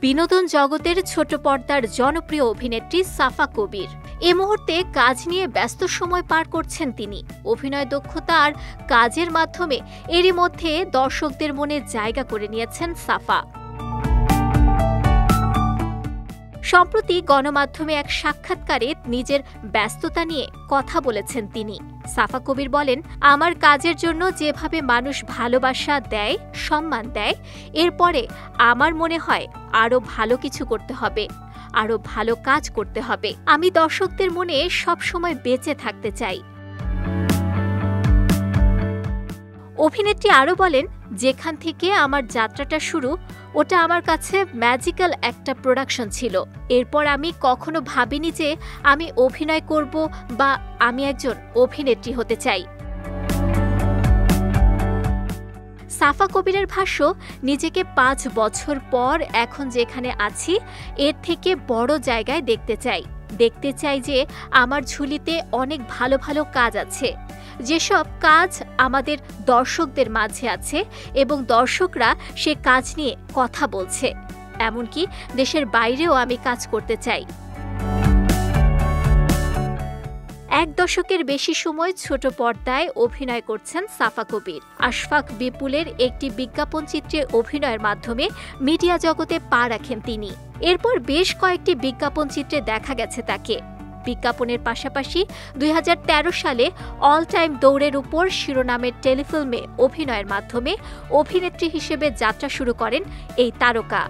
বিনোদন জগতের ছোট পর্দার জনপ্রিয় অভিনেত্রী সাফা কবির এ মুহূর্তে কাজ নিয়ে ব্যস্ত সময় পার করছেন তিনি। অভিনয় দক্ষতা আর কাজের মাধ্যমে এরই মধ্যে দর্শকদের মনে জায়গা করে নিয়েছেন সাফা। সম্প্রতি গণমাধ্যমে এক সাক্ষাৎকারে নিজের ব্যস্ততা নিয়ে কথা বলেছেন তিনি। সাফা কবির বলেন, আমার কাজের জন্য যেভাবে মানুষ ভালোবাসা দেয়, সম্মান দেয়, এরপরে আমার মনে হয় আরও ভালো কিছু করতে হবে, আরও ভালো কাজ করতে হবে। আমি দর্শকদের মনে সবসময় বেঁচে থাকতে চাই। অভিনেত্রী আরও বলেন, যেখান থেকে আমার যাত্রাটা শুরু, ওটা আমার কাছে ম্যাজিক্যাল একটা প্রোডাকশন ছিল। এরপর আমি কখনো ভাবিনি যে আমি অভিনয় করব বা আমি একজন অভিনেত্রী হতে চাই। সাফা কবিরের ভাষ্য, নিজেকে 5 বছর পর এখন যেখানে আছি এর থেকে বড় জায়গায় দেখতে চাই যে আমার ঝুলিতে অনেক ভালো ভালো কাজ আছে, যেসব কাজ আমাদের দর্শকদের মাঝে আছে এবং দর্শকরা সে কাজ নিয়ে কথা বলছে। এমনকি দেশের বাইরেও আমি কাজ করতে চাই। 1 দশকের বেশি সময় ছোট পর্দায় অভিনয় করছেন সাফা কবির। আশফাক বিপুলের একটি বিজ্ঞাপন চিত্রে অভিনয়ের মাধ্যমে মিডিয়া জগতে পা রাখেন তিনি। এরপর বেশ কয়েকটি বিজ্ঞাপন চিত্রে দেখা গেছে তাকে। বিজ্ঞাপনের পাশাপাশি 2013 সালে অল টাইম দৌড়ের উপর শিরোনামের টেলিফিল্মে অভিনয়ের মাধ্যমে অভিনেত্রী হিসেবে যাত্রা শুরু করেন এই তারকা।